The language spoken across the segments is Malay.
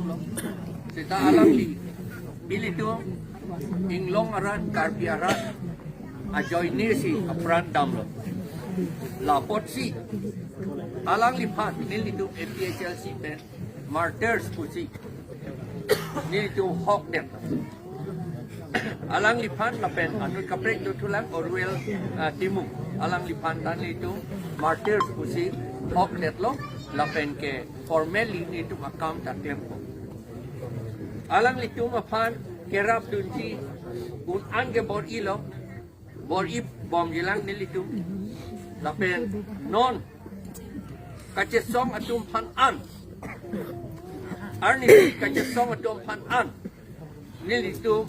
dam lo. Sita alang li. Bili tu inglong aran karbiaran ajoy nisi apran dam lo. Lapot si alang li pan nili tu MPHLC pen martyrs pusi nili tu hawk net. Alang lipan lapen anut kaprek tu tulang Orwell timu alang lipan tan itu martyrs pusi hawk net lo lapen ke formally itu makam tak tempo. Alang litu mapan kerap dunci un ange bor ilo bor ip bom jilang nilitu lapen non kacesong atum pan an arni kacesong atum pan an nilitu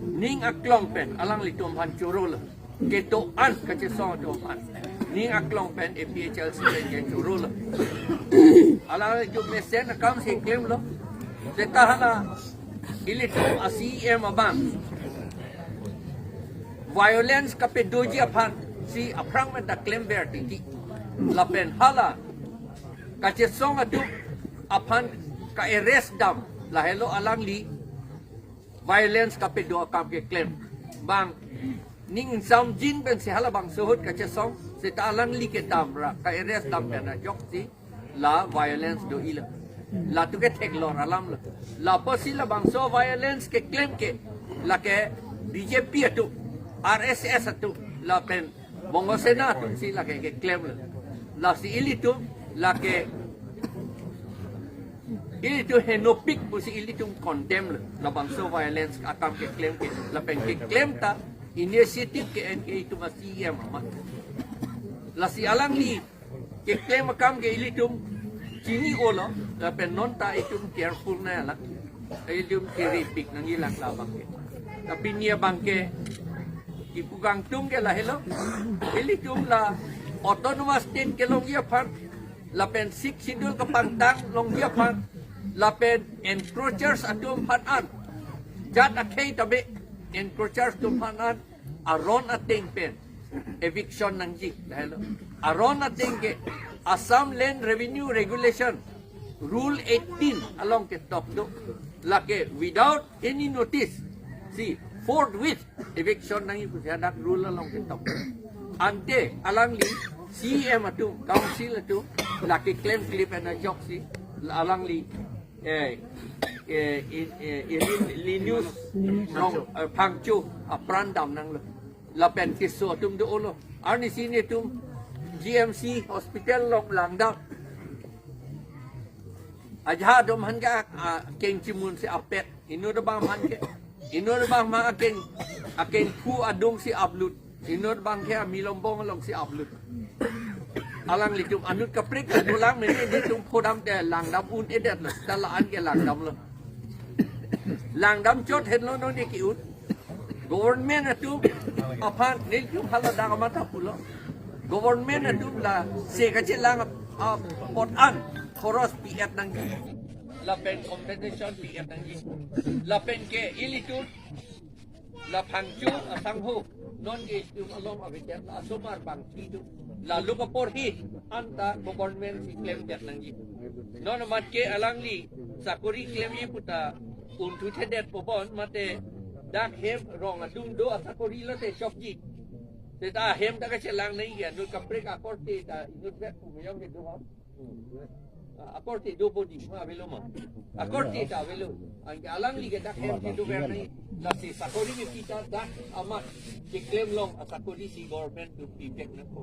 ning aklong pen alang litum pan curul keto an kacesong atum pan ning aklong pen APHLC pen curul alang litu mesen akam si claim lo setahana ilitum ahem abang violence kapedoji aphan si aprang men da claim ber tinggi lapen hala kacesong atum aphan ka arrest dam lahelo alang li violence kapedo akam ke claim bang ning sam jin ben si hala bang sohut kacesong seta alang li ke dam ra ka arrest dam ben jok si la violence do ila la tu ke tek lor alam la posila bang so violence ke claim ke la ke BJP tu RSS tu la pen bongo sena tu si la ke claim la si ili tu la ke ili tu henopik pusi ili tu condemn la bang so violence akam ke claim ke la pen ke claim ta initiative ke NK itu masih amat la si alang ni ke claim akam ke ili tu Cini olo, tapi non ta itu careful na lah, itu teripik nangi lang labang ke. Tapi niya bangke, ipugang tung ke lah hello, ili tung la autonomous state ke long dia pan, lapen sik sidul ke pantang long dia pan, lapen encroachers atum panan, jat akai tabe encroachers atum panan, aron ating pen, eviction nangji lah hello, aron ating ke. Assam Land Revenue Regulation Rule 18 along the top do lake without any notice see forthwith eviction nangi pusiadak rule along the top ante alang li CM atu council atu lake claim clip and a job si alang li Lt.Linus Phangcho aprandam nang la pen kiso tum do lo arni sini tum GMC hospital long Langdon aja dom hanga keng cimun si apet inu de bang man ke inu de bang ma aken ku adung si ablut inu de bang ke milombong long si ablut alang litum anut kaprik ulang meni di tum podam de Langdam un edet la talaan ke Langdam lo Langdam chot hen lo no ni ki un government atu aphan nil tum hala da mata pulo government atu la sekaje lang pot an khoros PF nangji la pen compensation PF nangji la pen ke ilitu la Phangcho asangho non ge tu alom avijan la somar bang tu la lukapor hi anta government si claim jet nangji non mat ke alang li sakuri claim ye puta untu thedet popon mate dak hem rong adung do sakuri la te shopji Kita ahem tak kasi lang na iyan, nung kapre ka korte, nung vet po, mayroong ito ha? Akorte, do po di, mabilo mo. Akorte ka, abilo. Ang alang liga, dak hem, ito ver na nasi sakori ni kita, dak amat, kiklaim long, sakori si government to pipek na po.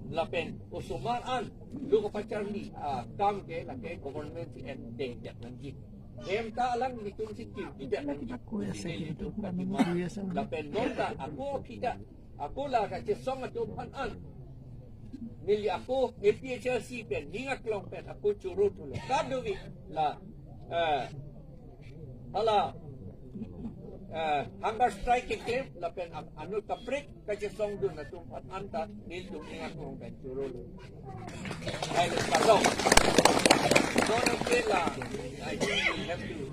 Lapen, usumaraan, luka pa charli, kam ke, lake, government si ente, yak nang jit. Hem ta alang, litong si kim, tidak nang jit. Sinili ito, katima. Lapen, nonta, ako kita, ako lah kat Kisung atum panan. Nili ako APHLC pen, ningak long pen, ako curut dulu. Kadowi lah, hala, hunger strike claim, lah pen anu kaprik kat Kisung dun atum panan ta, nil tum ningak long pen curut. Hai pasok. So nanti lah, I think we have to.